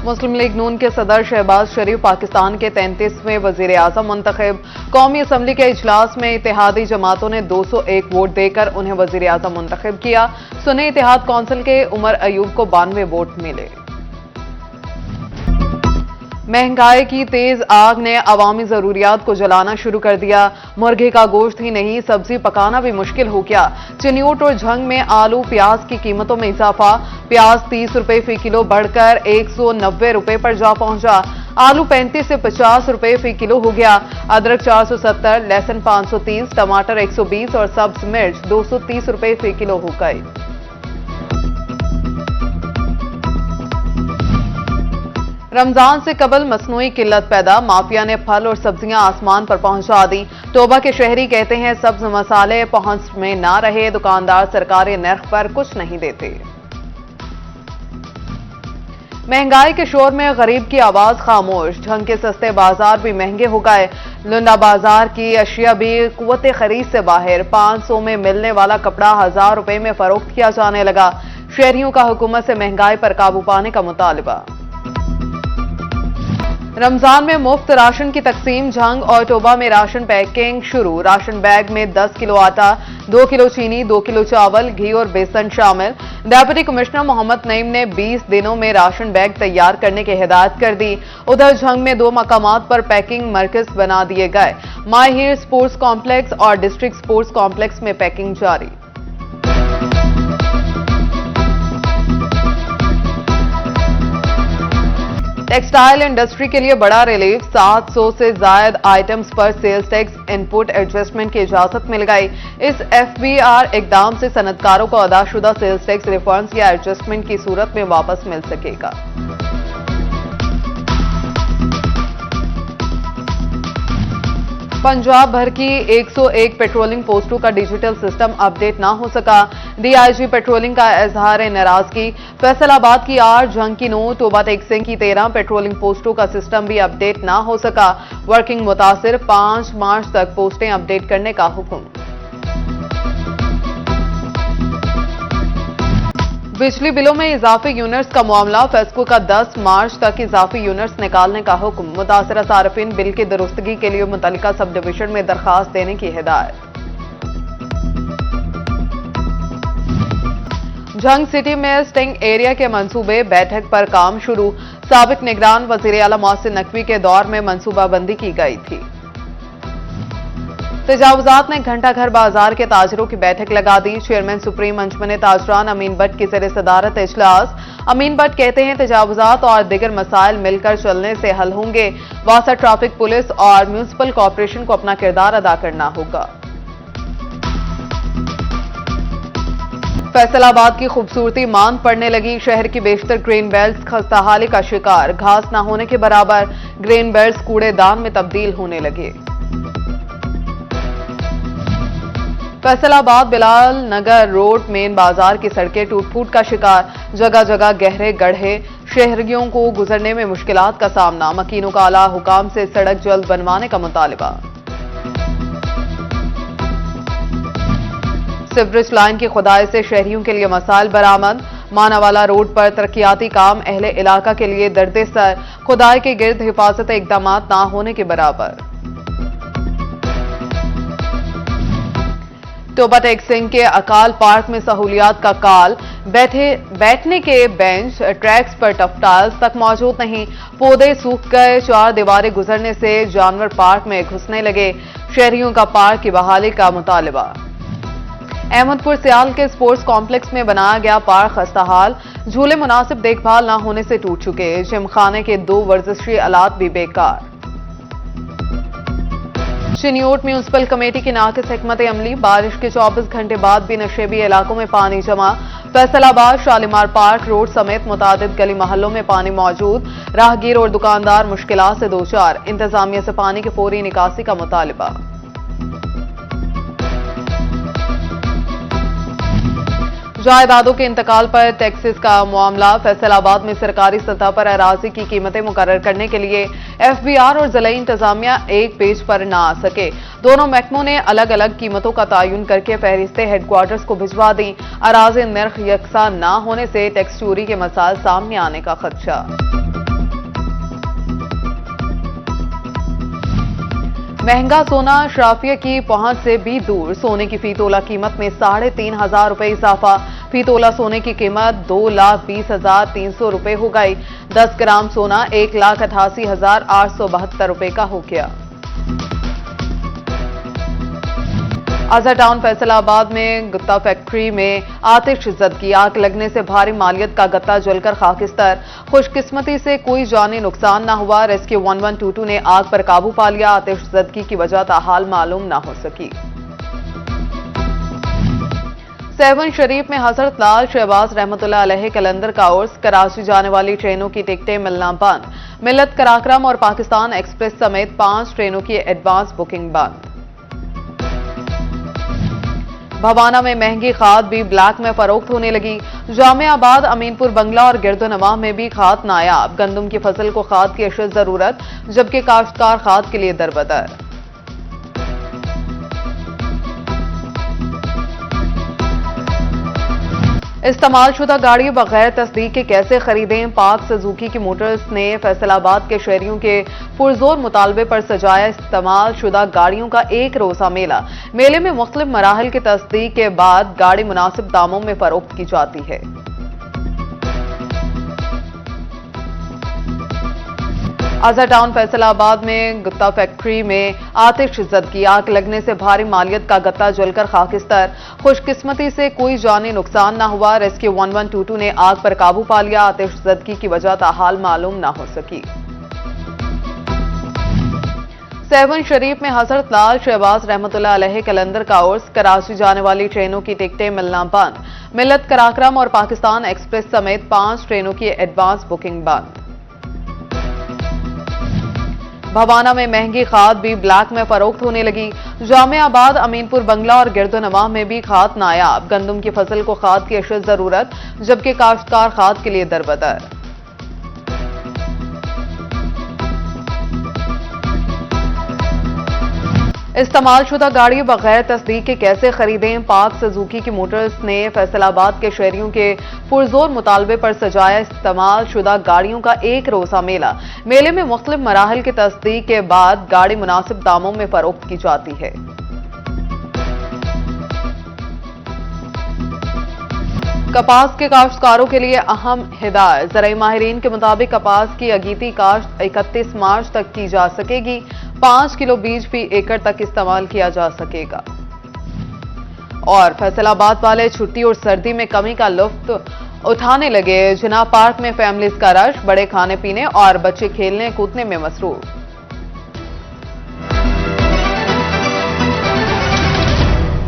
मुस्लिम league नून के सदर शहबाज शरीफ पाकिस्तान के 33वें वजीर आजम मुंतखब। कौमी असम्बली के इजलास में इत्तेहादी जमातों ने 201 वोट देकर उन्हें वजीर आजम मुंतखब किया। सुन्नी इत्तेहाद कौंसिल के उमर अयूब को 92 वोट मिले। महंगाई की तेज आग ने अवामी जरूरियात को जलाना शुरू कर दिया। मुर्गे का गोश्त ही नहीं, सब्जी पकाना भी मुश्किल हो गया। चिन्यूट और झंग में आलू प्याज की कीमतों में इजाफा। प्याज 30 रुपए फी किलो बढ़कर 190 रुपए पर जा पहुंचा। आलू 35 से 50 रुपए फी किलो हो गया। अदरक 470, लहसुन 530, टमाटर 120 और सब्ज मिर्च 230 रुपए फी किलो हो गई। रमजान से कबल मसनूई किल्लत पैदा, माफिया ने फल और सब्जियां आसमान पर पहुंचा दी। तोबा के शहरी कहते हैं सब्ज मसाले पहुंच में ना रहे, दुकानदार सरकारी नर्ख पर कुछ नहीं देते। महंगाई के शोर में गरीब की आवाज खामोश। झंग के सस्ते बाजार भी महंगे हो गए। लुंडा बाजार की अशिया भी कुव्वत खरीद से बाहर। 500 में मिलने वाला कपड़ा 1000 रुपए में फरोख्त किया जाने लगा। शहरियों का हुकूमत से महंगाई पर काबू पाने का मुतालबा। रमजान में मुफ्त राशन की तकसीम। झंग और टोबा में राशन पैकिंग शुरू। राशन बैग में 10 किलो आटा, 2 किलो चीनी, 2 किलो चावल, घी और बेसन शामिल। डेप्यूटी कमिश्नर मोहम्मद नईम ने 20 दिनों में राशन बैग तैयार करने की हिदायत कर दी। उधर झंग में 2 मकामात पर पैकिंग मरकज बना दिए गए। माहिर स्पोर्ट्स कॉम्प्लेक्स और डिस्ट्रिक्ट स्पोर्ट्स कॉम्प्लेक्स में पैकिंग जारी। टेक्सटाइल इंडस्ट्री के लिए बड़ा रिलीफ। 700 से ज्यादा आइटम्स पर सेल्स टैक्स इनपुट एडजस्टमेंट की इजाजत मिल गई। इस एफबीआर इकदाम से सनतकारों को अदाशुदा सेल्स टैक्स रिफंड्स या एडजस्टमेंट की सूरत में वापस मिल सकेगा। पंजाब भर की 101 पेट्रोलिंग पोस्टों का डिजिटल सिस्टम अपडेट ना हो सका। डीआईजी पेट्रोलिंग का इजहार नाराजगी। फैसलाबाद की 8, झंग की 9, टोबा टेक्सिंग की 13 पेट्रोलिंग पोस्टों का सिस्टम भी अपडेट ना हो सका। वर्किंग मुतासिर 5 मार्च तक पोस्टें अपडेट करने का हुक्म। बिजली बिलों में इजाफी यूनिट्स का मामला। फेस्को का 10 मार्च तक इजाफी यूनिट्स निकालने का हुक्म। मुतासरा सार्फिन बिल की दुरुस्तगी के लिए मुतल्लिका सब डिवीजन में दरखास्त देने की हिदायत। झंग सिटी में स्टिंग एरिया के मंसूबे, बैठक पर काम शुरू। साबिक निगरान वजीर आला मोहसिन नकवी के दौर में मंसूबाबंदी की गई थी। तजावुजात ने घंटा घर बाजार के ताजरों की बैठक लगा दी। चेयरमैन सुप्रीम अंजुमन ताजरान अमीन भट्ट की ज़ेर सदारत इजलास। अमीन भट्ट कहते हैं तजावुजात और दिगर मसाइल मिलकर चलने से हल होंगे। वासा ट्रैफिक पुलिस और म्यूनिसिपल कॉर्पोरेशन को अपना किरदार अदा करना होगा। फैसलाबाद की खूबसूरती मांद पड़ने लगी। शहर की बेशतर ग्रीन बेल्ट खस्ताहाली का शिकार। घास न होने के बराबर ग्रीन बेल्ट कूड़ेदान में तब्दील होने लगे। फैसलाबाद बिलाल नगर रोड मेन बाजार की सड़कें टूट फूट का शिकार। जगह जगह गहरे गड्ढे। शहरियों को गुजरने में मुश्किलात का सामना। मकीनों का आला हुकाम से सड़क जल्द बनवाने का मुतालबा। सिवरेज लाइन की खुदाई से शहरियों के लिए मसाइल बरामद। मानावाला रोड पर तरक्याती काम अहले इलाका के लिए दर्दे सर। खुदाई के गिर्द हिफाजत इकदाम ना होने के बराबर। टोबा टेक्सिंग के अकाल पार्क में सहूलियात का काल। बैठने के बेंच, ट्रैक्स पर टफटाल्स तक मौजूद नहीं। पौधे सूख गए। 4 दीवारें गुजरने से जानवर पार्क में घुसने लगे। शहरियों का पार्क की बहाली का मुतालबा। अहमदपुर सियाल के स्पोर्ट्स कॉम्प्लेक्स में बनाया गया पार्क खस्ताहाल। झूले मुनासिब देखभाल न होने से टूट चुके। जिमखाने के 2 वर्जिशी आलात भी बेकार। चिन्यूट म्यूनिसिपल कमेटी की नाकिस हिकमत अमली। बारिश के 24 घंटे बाद भी नशेबी इलाकों में पानी जमा। फैसलाबाद शालीमार पार्क रोड समेत मुतादिद गली महलों में पानी मौजूद। राहगीर और दुकानदार मुश्किलात से 2-4। इंतजामिया से पानी की फौरी निकासी का मुतालबा। जायदादों के इंतकाल पर टैक्सेस का मामला। फैसलाबाद में सरकारी सतह पर अराजी की कीमतें मुकर्रर करने के लिए एफबीआर और जिला इंतजामिया एक पेज पर न आ सके। दोनों महकमों ने अलग अलग कीमतों का तयन करके फहरिस्तें हेडक्वार्टर्स को भिजवा दी। अराजी नर्ख यकसा न होने से टैक्स चोरी के मसाइल सामने आने का खदशा। महंगा सोना शराफिया की पहुंच से भी दूर। सोने की फी तोला कीमत में 3,500 रुपए इजाफा। फी तोला सोने की कीमत 2,20,300 रुपए हो गई। 10 ग्राम सोना 1,88,872 रुपए का हो गया। आजरा टाउन फैसलाबाद में गुत्ता फैक्ट्री में आतिशज़दगी। आग लगने से भारी मालियत का गत्ता जलकर खाकिस्तान। खुशकिस्मती से कोई जानी नुकसान न हुआ। रेस्क्यू 1122 ने आग पर काबू पा लिया। आतिशज़दगी की वजह ताहाल मालूम न हो सकी। सेवन शरीफ में हजरत लाल शहबाज रहमतुल्लाह अलैह कलंदर का उर्स। कराची जाने वाली ट्रेनों की टिकटें मिलना बंद। मिल्लत कराक्रम और पाकिस्तान एक्सप्रेस समेत 5 ट्रेनों की एडवांस बुकिंग बंद। भवाना में महंगी खाद भी ब्लैक में फरोख्त होने लगी। जामियाबाद, अमीनपुर बंगला और गिरदोनवा में भी खाद नायाब। गंदम की फसल को खाद की अशद जरूरत, जबकि काश्तकार खाद के लिए दरबदर। इस्तेमालशुदा गाड़ी बगैर तस्दीक के कैसे खरीदें? पाक सुजुकी की मोटर्स ने फैसलाबाद के शहरियों के पुरजोर मुतालबे पर सजाया इस्तेमालशुदा गाड़ियों का एक रोजा मेला। मेले में मुख्तलिफ मराहल की तस्दीक के बाद गाड़ी मुनासिब दामों में फरोख्त की जाती है। आजरा टाउन फैसलाबाद में गुत्ता फैक्ट्री में आतिशज़दगी। आग लगने से भारी मालियत का गत्ता जलकर खाकिस्तान। खुशकिस्मती से कोई जानी नुकसान न हुआ। रेस्क्यू 1122 ने आग पर काबू पा लिया। आतिशज़दगी की वजह ताहाल मालूम न हो सकी। सेवन शरीफ में हजरत लाल शहबाज रहमतुल्लाह अलैह कलंदर का उर्स। कराची जाने वाली ट्रेनों की टिकटें मिलना बंद। मिल्लत कराक्रम और पाकिस्तान एक्सप्रेस समेत 5 ट्रेनों की एडवांस बुकिंग बंद। भवाना में महंगी खाद भी ब्लैक में फरोख्त होने लगी। जामियाबाद, अमीनपुर बंगला और गिरदोनवा में भी खाद नायाब। गंदम की फसल को खाद की अशद जरूरत, जबकि काश्तकार खाद के लिए दरबदर। इस्तेमालशुदा गाड़ी बगैर तस्दीक के कैसे खरीदें? पाक सुजुकी की मोटर्स ने फैसलाबाद के शहरियों के पुरजोर मुतालबे पर सजाया इस्तेमालशुदा गाड़ियों का एक रोजा मेला। मेले में मुख्तलिफ मराहल की तस्दीक के बाद गाड़ी मुनासिब दामों में फरोख्त की जाती है। कपास के काश्तकारों के लिए अहम हिदायत। ज़राई माहिरीन के मुताबिक कपास की अगीती काश्त 31 मार्च तक की जा सकेगी। 5 किलो बीज फी एकड़ तक इस्तेमाल किया जा सकेगा। और फैसलाबाद वाले छुट्टी और सर्दी में कमी का लुत्फ उठाने लगे। जिन्ना पार्क में फैमिलीज का रश। बड़े खाने पीने और बच्चे खेलने कूदने में मसरूफ।